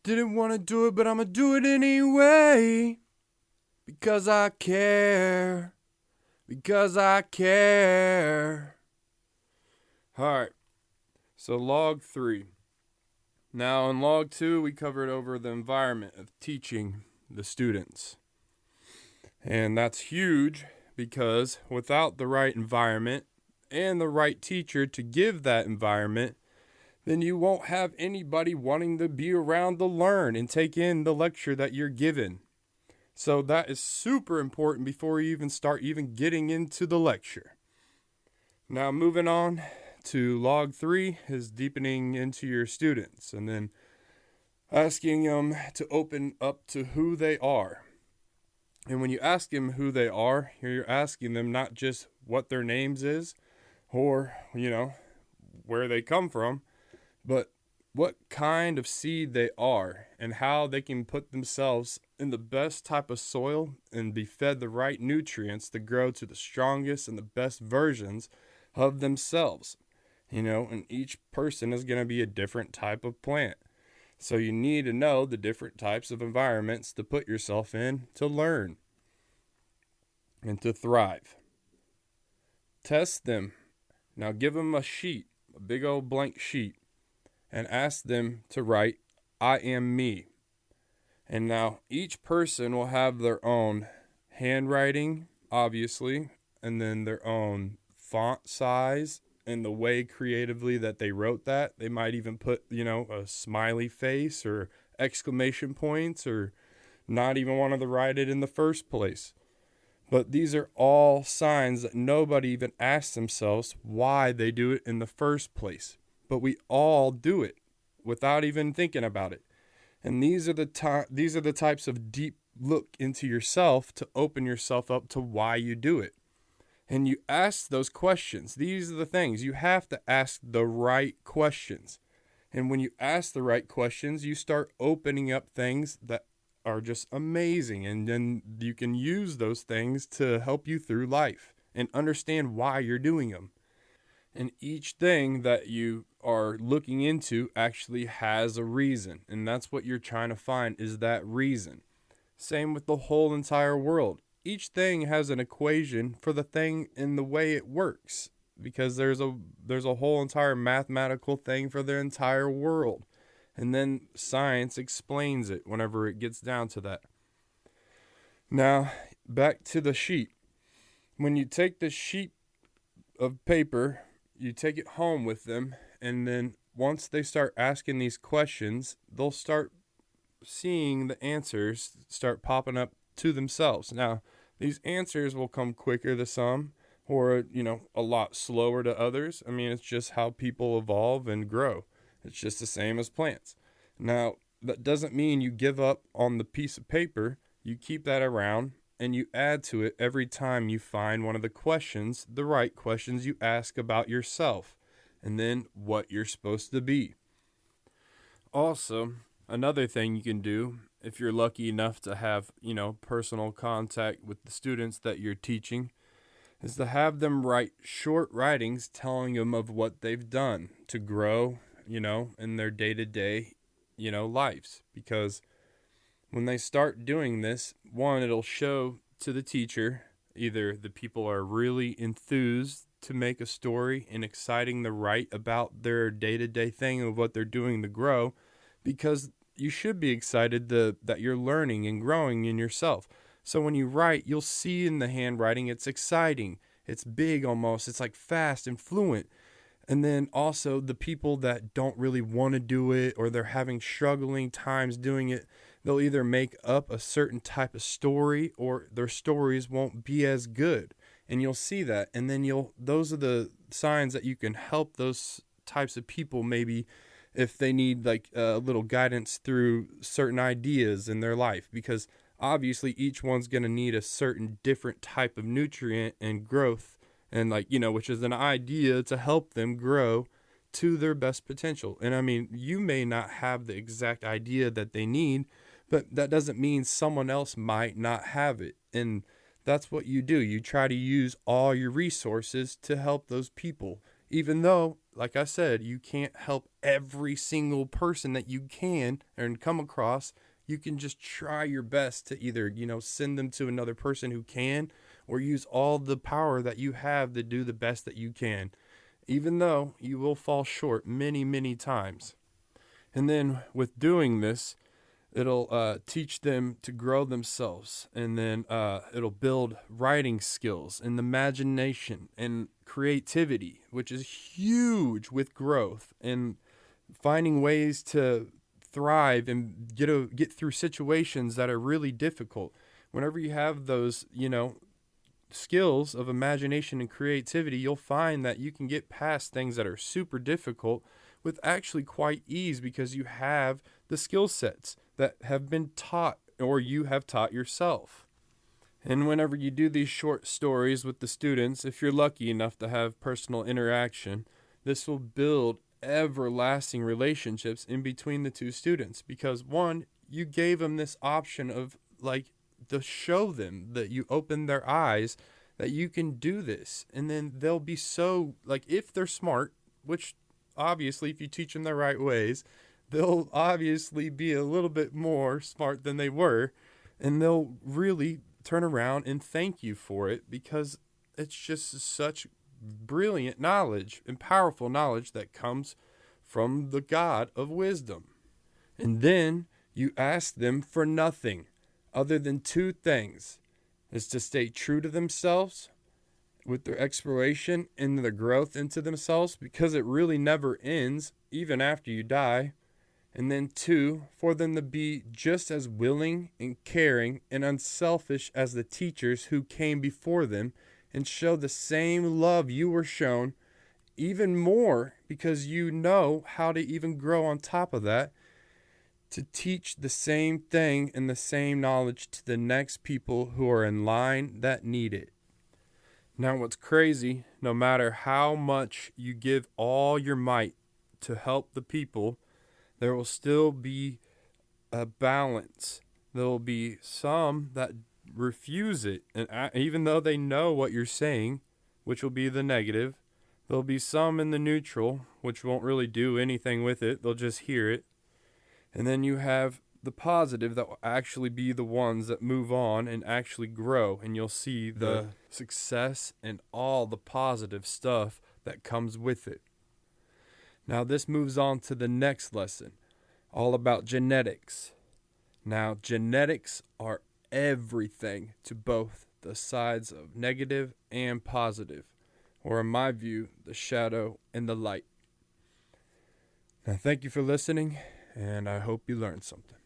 Didn't want to do it, but I'm going to do it anyway. Because I care. Because I care. Alright, so log 3. Now in log 2, we covered over the environment of teaching the students. And that's huge because without the right environment and the right teacher to give that environment, then you won't have anybody wanting to be around to learn and take in the lecture that you're given. So that is super important before you even start getting into the lecture. Now moving on to log 3 is deepening into your students and then asking them to open up to who they are. And when you ask them who they are, you're asking them not just what their names is or, where they come from, but what kind of seed they are and how they can put themselves in the best type of soil and be fed the right nutrients to grow to the strongest and the best versions of themselves. And each person is going to be a different type of plant. So you need to know the different types of environments to put yourself in to learn and to thrive. Test them. Now give them a sheet, a big old blank sheet, and ask them to write, I am me. And now each person will have their own handwriting, obviously, and then their own font size and the way creatively that they wrote that. They might even put, a smiley face or exclamation points or not even wanted to write it in the first place. But these are all signs that nobody even asks themselves why they do it in the first place. But we all do it without even thinking about it. And these are the types of deep look into yourself to open yourself up to why you do it. And you ask those questions. These are the things. You have to ask the right questions. And when you ask the right questions, you start opening up things that are just amazing. And then you can use those things to help you through life and understand why you're doing them. And each thing that you are looking into actually has a reason. And that's what you're trying to find is that reason. Same with the whole entire world. Each thing has an equation for the thing and the way it works. Because there's a whole entire mathematical thing for the entire world. And then science explains it whenever it gets down to that. Now, back to the sheet. When you take the sheet of paper, you take it home with them, and then once they start asking these questions, they'll start seeing the answers start popping up to themselves. Now, these answers will come quicker to some, or, a lot slower to others. I mean, it's just how people evolve and grow. It's just the same as plants. Now, that doesn't mean you give up on the piece of paper. You keep that around, and you add to it every time you find one of the questions, the right questions you ask about yourself, and then what you're supposed to be. Also, another thing you can do, if you're lucky enough to have, personal contact with the students that you're teaching, is to have them write short writings telling them of what they've done to grow, in their day-to-day, lives. Because when they start doing this, one, it'll show to the teacher, either the people are really enthused to make a story and exciting to write about their day-to-day thing of what they're doing to grow, because you should be excited that you're learning and growing in yourself. So when you write, you'll see in the handwriting, it's exciting. It's big almost. It's like fast and fluent. And then also the people that don't really want to do it or they're having struggling times doing it, they'll either make up a certain type of story or their stories won't be as good. And you'll see that. And then those are the signs that you can help those types of people maybe if they need like a little guidance through certain ideas in their life. Because obviously each one's going to need a certain different type of nutrient and growth. And which is an idea to help them grow to their best potential. And I mean, you may not have the exact idea that they need, but that doesn't mean someone else might not have it. And that's what you do. You try to use all your resources to help those people. Even though, like I said, you can't help every single person that you can and come across, you can just try your best to either, send them to another person who can, or use all the power that you have to do the best that you can, even though you will fall short many, many times. And then with doing this, it'll teach them to grow themselves, and then it'll build writing skills and imagination and creativity, which is huge with growth and finding ways to thrive and get through situations that are really difficult. Whenever you have those, skills of imagination and creativity, you'll find that you can get past things that are super difficult with actually quite ease, because you have the skill sets that have been taught or you have taught yourself. And whenever you do these short stories with the students, if you're lucky enough to have personal interaction, this will build everlasting relationships in between the two students, because one, you gave them this option of to show them that you open their eyes that you can do this. And then they'll be so, if they're smart, which obviously if you teach them the right ways, they'll obviously be a little bit more smart than they were, and they'll really turn around and thank you for it, because it's just such brilliant knowledge and powerful knowledge that comes from the God of wisdom. And then you ask them for nothing other than two things: is to stay true to themselves with their exploration and their growth into themselves, because it really never ends even after you die. And then two, for them to be just as willing and caring and unselfish as the teachers who came before them, and show the same love you were shown, even more, because you know how to even grow on top of that, to teach the same thing and the same knowledge to the next people who are in line that need it. Now, what's crazy, no matter how much you give all your might to help the people, there will still be a balance. There will be some that refuse it, and even though they know what you're saying, which will be the negative, there'll be some in the neutral, which won't really do anything with it. They'll just hear it. And then you have the positive that will actually be the ones that move on and actually grow, and you'll see the success and all the positive stuff that comes with it. Now this moves on to the next lesson, all about genetics. Now genetics are everything to both the sides of negative and positive, or in my view, the shadow and the light. Now thank you for listening, and I hope you learned something.